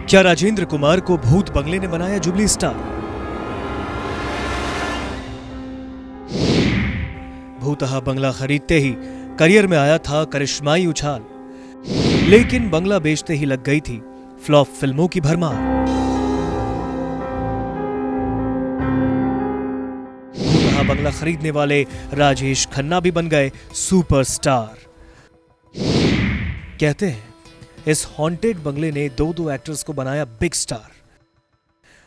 क्या राजेंद्र कुमार को भूत बंगले ने बनाया जुबली स्टार? भूतहा बंगला खरीदते ही करियर में आया था करिश्माई उछाल, लेकिन बंगला बेचते ही लग गई थी फ्लॉप फिल्मों की भरमार। भूतहा बंगला खरीदने वाले राजेश खन्ना भी बन गए सुपरस्टार। कहते हैं इस हॉन्टेड बंगले ने दो एक्टर्स को बनाया बिग स्टार।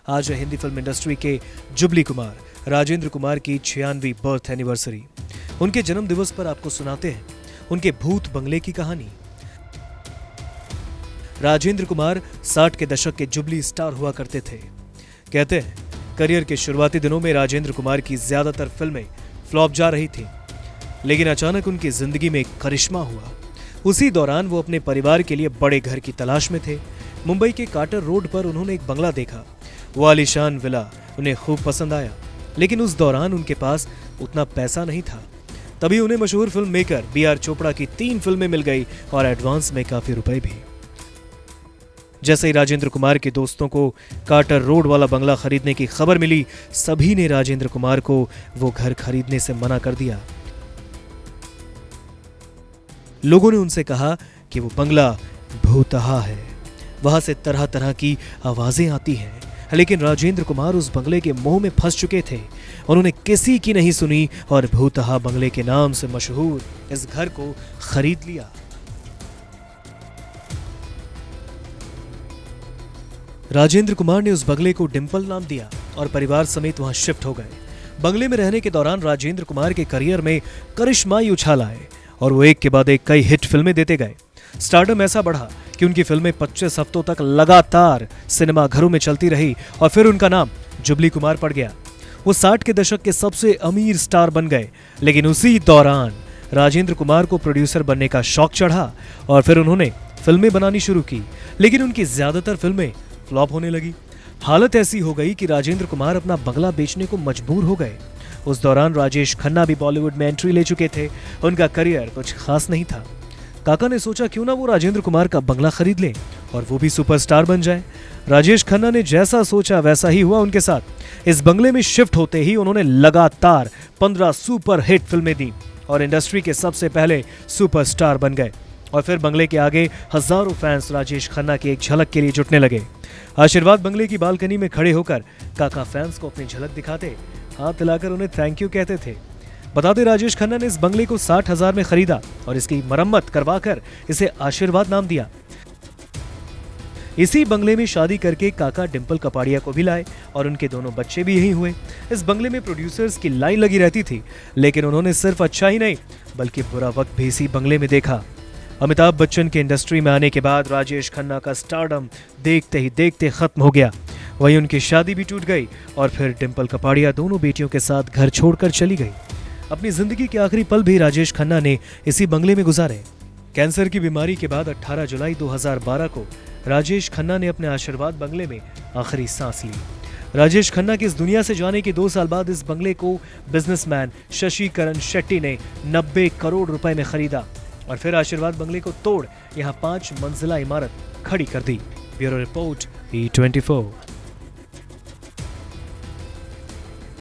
आज है हिंदी फिल्म इंडस्ट्री के जुबली कुमार, राजेंद्र कुमार की 96वीं बर्थ एनिवर्सरी। उनके जन्म दिवस पर आपको सुनाते हैं उनके भूत बंगले की कहानी। राजेंद्र कुमार 60 के दशक के जुबली स्टार हुआ करते थे। कहते हैं करियर के शुरुआती दिनों में राजेंद्र कुमार की ज्यादातर फिल्में फ्लॉप जा रही थी, लेकिन अचानक उनकी जिंदगी में एक करिश्मा हुआ। उसी दौरान वो अपने परिवार के लिए बड़े घर की तलाश में थे। मुंबई के कार्टर रोड पर उन्होंने एक बंगला देखा। वो आलीशान विला उन्हें खूब पसंद आया, लेकिन उस दौरान उनके पास उतना पैसा नहीं था। तभी उन्हें मशहूर फिल्म मेकर B.R. चोपड़ा की 3 फिल्में मिल गई और एडवांस में काफी रुपए भी। जैसे ही राजेंद्र कुमार के दोस्तों को कार्टर रोड वाला बंगला खरीदने की खबर मिली, सभी ने राजेंद्र कुमार को वो घर खरीदने से मना कर दिया। लोगों ने उनसे कहा कि वो बंगला भूतहा है, वहां से तरह तरह की आवाजें आती हैं। लेकिन राजेंद्र कुमार उस बंगले के मोह में फंस चुके थे। उन्होंने किसी की नहीं सुनी और भूतहा बंगले के नाम से मशहूर इस घर को खरीद लिया। राजेंद्र कुमार ने उस बंगले को डिंपल नाम दिया और परिवार समेत वहां शिफ्ट हो गए। बंगले में रहने के दौरान राजेंद्र कुमार के करियर में करिश्माई उछाल आए और वो एक के बाद एक कई हिट फिल्में देते गए। स्टारडम ऐसा बढ़ा कि उनकी फिल्में 25 हफ्तों तक लगातार सिनेमा घरों में चलती रही और फिर उनका नाम जुबली कुमार पड़ गया। वो 60 के दशक के सबसे अमीर स्टार बन गए, लेकिन उसी दौरान राजेंद्र कुमार को प्रोड्यूसर बनने का शौक चढ़ा और फिर उन्होंने फिल्में बनानी शुरू की, लेकिन उनकी ज्यादातर फिल्में फ्लॉप होने लगी। हालत ऐसी हो गई कि राजेंद्र कुमार अपना बंगला बेचने को मजबूर हो गए। उस दौरान राजेश खन्ना भी बॉलीवुड में एंट्री ले चुके थे। उनका करियर कुछ खास नहीं था। काका ने सोचा क्यों ना वो राजेंद्र कुमार का बंगला खरीद ले और वो भी सुपरस्टार बन जाए। राजेश खन्ना ने जैसा सोचा वैसा ही हुआ उनके साथ। इस बंगले में शिफ्ट होते ही उन्होंने लगातार 15 सुपर हिट फिल्में दी और इंडस्ट्री के सबसे पहले सुपरस्टार बन गए। और फिर बंगले के आगे हजारों फैंस राजेश खन्ना की एक झलक के लिए जुटने लगे। आशीर्वाद बंगले की बालकनी में खड़े होकर काका फैंस को अपनी झलक दिखाते, हाथ हिलाकर उन्हें थैंक यू कहते थे। बताते राजेश खन्ना ने इस बंगले को 60,000 में खरीदा और इसकी मरम्मत करवाकर इसे आशीर्वाद नाम दिया। इसी बंगले में शादी करके काका डिंपल कपाड़िया को भी लाए और उनके दोनों बच्चे भी यही हुए। इस बंगले में प्रोड्यूसर्स की लाइन लगी रहती थी, लेकिन उन्होंने सिर्फ अच्छा ही नहीं बल्कि बुरा वक्त भी इसी बंगले में देखा। अमिताभ बच्चन के इंडस्ट्री में आने के बाद राजेश खन्ना का स्टारडम देखते ही देखते खत्म हो गया। वहीं उनकी शादी भी टूट गई और फिर डिंपल कपाड़िया दोनों बेटियों के साथ घर छोड़कर चली गई। अपनी जिंदगी के आखिरी पल भी राजेश खन्ना ने इसी बंगले में गुजारे। कैंसर की बीमारी के बाद 18 जुलाई 2012 को राजेश खन्ना ने अपने आशीर्वाद बंगले में आखिरी सांस ली। राजेश खन्ना के इस दुनिया से जाने के 2 साल बाद इस बंगले को बिजनेसमैन शशि करण शेट्टी ने 90 करोड़ रुपए में खरीदा और फिर आशीर्वाद बंगले को तोड़ यहां 5 मंजिला इमारत खड़ी कर दी। Bureau report E24।